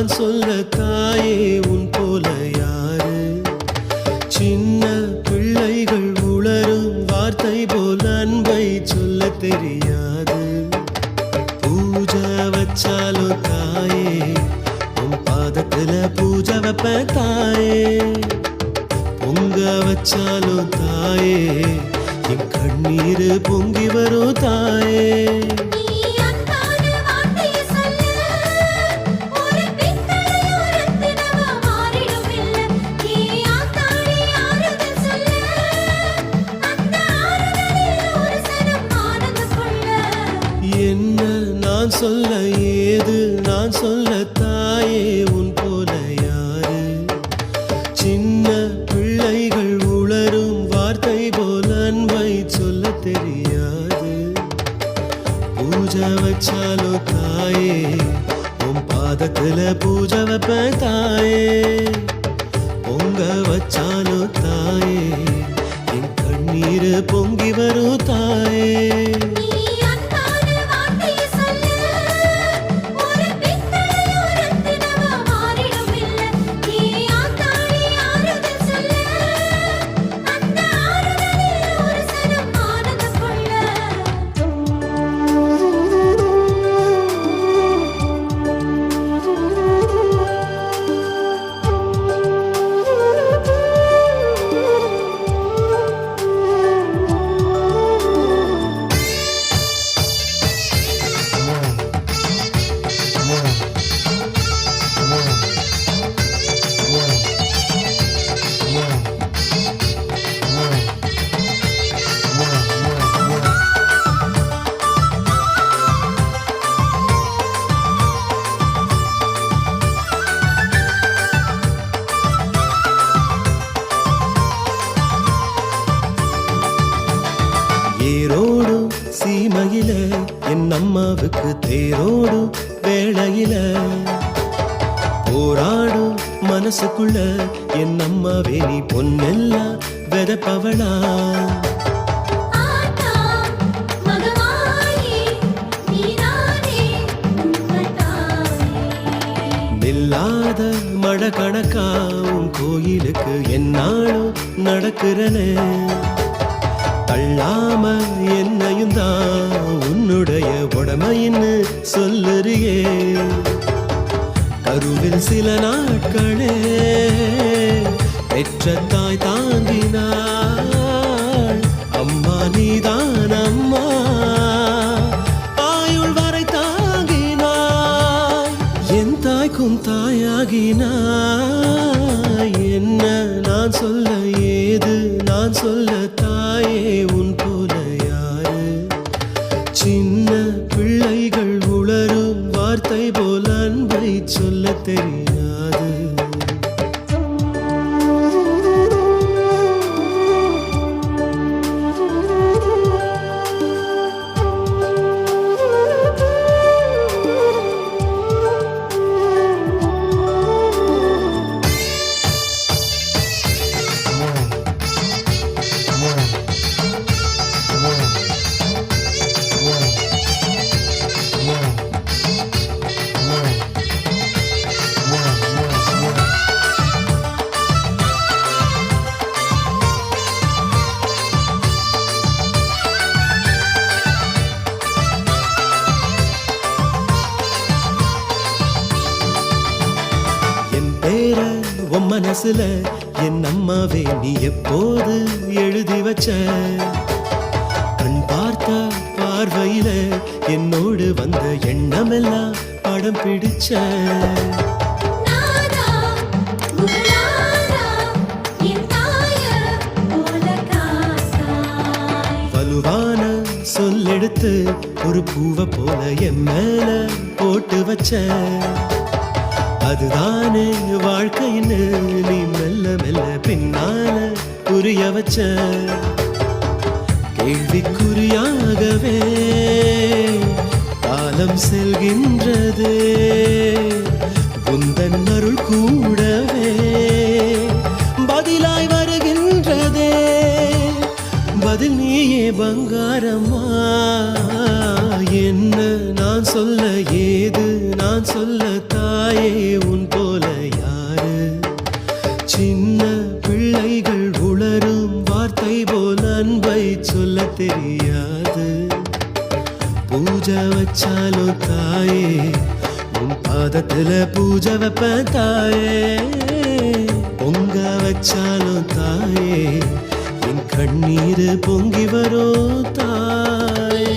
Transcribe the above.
சொல்ல தாயே உன் போல யாரு சின்ன பிள்ளைகள் உளரும் வார்த்தை போல அன்பை சொல்ல தெரியாது பூஜை வச்சாலும் தாயே உன் பாதத்துல பூஜை வைப்ப தாயே பொங்க வச்சாலும் தாயே என் கண்ணீர் பொங்கி வரும் தாயே என்ன நான் சொல்ல ஏது நான் சொல்ல தாயே உன் போல யாரு சின்ன பிள்ளைகள் உளரும் வார்த்தை போல அன்பை சொல்ல தெரியாது பூஜை வச்சாலும் தாயே உன் பாதத்துல பூஜை வைப்ப தாயே பொங்க வச்சாலும் தாயே என் கண்ணீர் பொங்கி வரும் தாயே ஏரோடும் சீமையில என் அம்மாவுக்கு தேரோடும் வேளையில போராடும் மனசுக்குள்ள என் அம்மாவே நீ பொன்னெல்லாம் வெதப்பவளா நில்லாத மழை கணக்கா உன் கோயிலுக்கு என்னாலும் நடக்கிறனே தள்ளாம என்னையும் தான் உன்னுடைய உடமைன்னு சொல்லுறியே கருவில் சில நாட்களே பெற்ற தாய் தாங்கினாள் அம்மா நீதான் அம்மா ஆயுள் வரை தாங்கினாய் என் தாய்க்கும் தாயாகினாய் என்ன நான் சொல்ல ஏது நான் சொல்ல தாயே உன் போல யாரு சின்ன பிள்ளைகள் உளரும் வார்த்தை போல அன்பை சொல்ல தெரியாது உன் மனசுல என் அம்மாவே நீ எப்போது எழுதி வச்ச கண் பார்த்த பார்வையில என்னோடு வந்த எண்ணமெல்லாம் படம் பிடிச்ச எடுத்து ஒரு பூவை போல என் மேல போட்டு வச்ச அதுதானே வாழ்க்கைன்னு நீ மெல்ல மெல்ல பின்னால புரிய வச்ச கேள்விக்குறியாகவே காலம் செல்கின்றதே உந்தன் அருள் கூடவே பதிலாய் வருகின்றதே பதில் நீயே பங்காரம்மா என்ன நான் சொல்ல ஏது நான் சொல்ல தாயே உன் போல யாரு சின்ன பிள்ளைகள் உளரும் வார்த்தை போல் அன்பை சொல்ல தெரியாது பூஜை வச்சாலும் தாயே உன் பாதத்துல பூஜை வைப்பேன் தாயே பொங்க வச்சாலும் தாயே என் கண்ணீர் பொங்கி வரும் தாயே